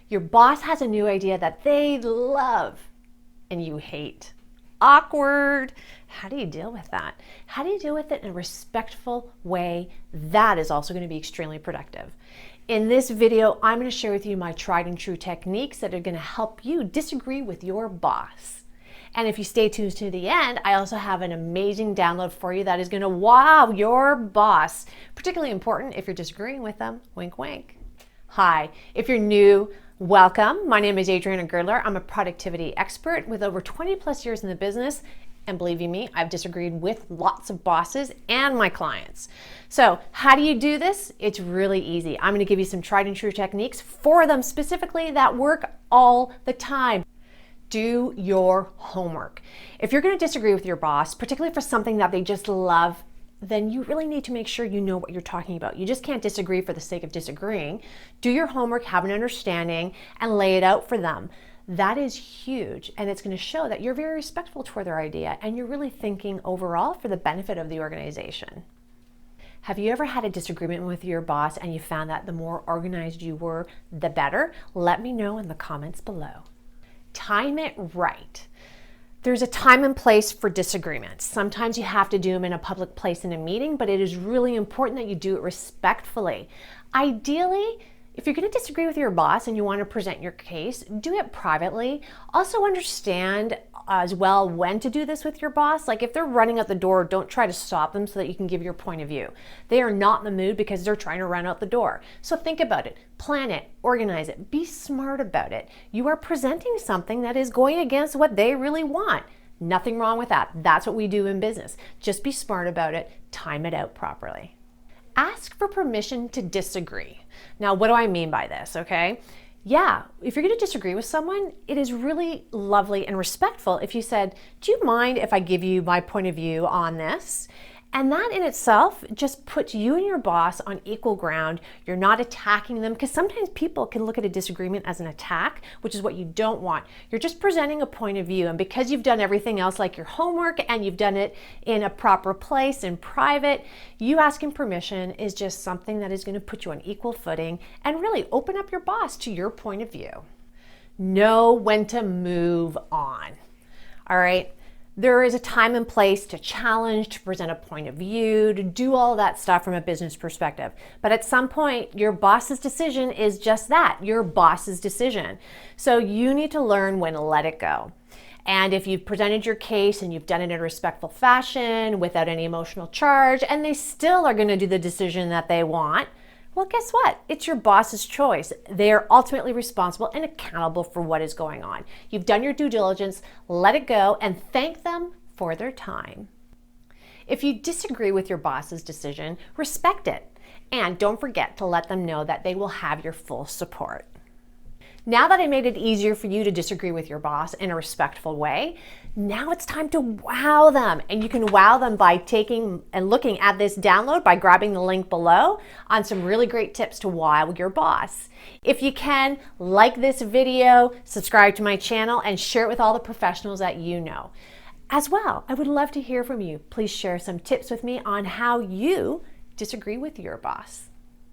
Your boss has a new idea that they love and you hate. Awkward. How do you deal with that? How do you deal with it in a respectful way that is also going to be extremely productive? In this video, I'm going to share with you my tried and true techniques that are going to help you disagree with your boss. And if you stay tuned to the end, I also have an amazing download for you that is going to wow your boss. Particularly important if you're disagreeing with them. Wink, wink. Hi, if you're new, welcome. My name is Adriana Girdler. I'm a productivity expert with over 20 plus years in the business. And believe you me, I've disagreed with lots of bosses and my clients. So how do you do this? It's really easy. I'm going to give you some tried and true techniques for them specifically that work all the time. Do your homework. If you're going to disagree with your boss, particularly for something that they just love, then you really need to make sure you know what you're talking about. You just can't disagree for the sake of disagreeing. Do your homework, have an understanding, and lay it out for them. That is huge, and it's going to show that you're very respectful toward their idea and you're really thinking overall for the benefit of the organization. Have you ever had a disagreement with your boss and you found that the more organized you were, the better? Let me know in the comments below. Time it right. There's a time and place for disagreements. Sometimes you have to do them in a public place in a meeting, but it is really important that you do it respectfully. Ideally, if you're going to disagree with your boss and you want to present your case, do it privately. Also understand as well when to do this with your boss. Like if they're running out the door, don't try to stop them so that you can give your point of view. They are not in the mood because they're trying to run out the door. So think about it, plan it, organize it, be smart about it. You are presenting something that is going against what they really want. Nothing wrong with that. That's what we do in business. Just be smart about it, time it out properly. Ask for permission to disagree. Now, what do I mean by this, okay? Yeah, if you're going to disagree with someone, it is really lovely and respectful if you said, do you mind if I give you my point of view on this? And that in itself just puts you and your boss on equal ground. You're not attacking them, because sometimes people can look at a disagreement as an attack, which is what you don't want. You're just presenting a point of view, and because you've done everything else like your homework and you've done it in a proper place in private, you asking permission is just something that is going to put you on equal footing and really open up your boss to your point of view. Know when to move on. All right. There is a time and place to challenge, to present a point of view, to do all that stuff from a business perspective. But at some point, your boss's decision is just that, your boss's decision. So you need to learn when to let it go. And if you've presented your case and you've done it in a respectful fashion without any emotional charge, and they still are going to do the decision that they want, well, guess what? It's your boss's choice. They are ultimately responsible and accountable for what is going on. You've done your due diligence, let it go, and thank them for their time. If you disagree with your boss's decision, respect it. And don't forget to let them know that they will have your full support. Now that I made it easier for you to disagree with your boss in a respectful way, now it's time to wow them. And you can wow them by taking and looking at this download by grabbing the link below on some really great tips to wow your boss. If you can, like this video, subscribe to my channel, and share it with all the professionals that you know. As well, I would love to hear from you. Please share some tips with me on how you disagree with your boss.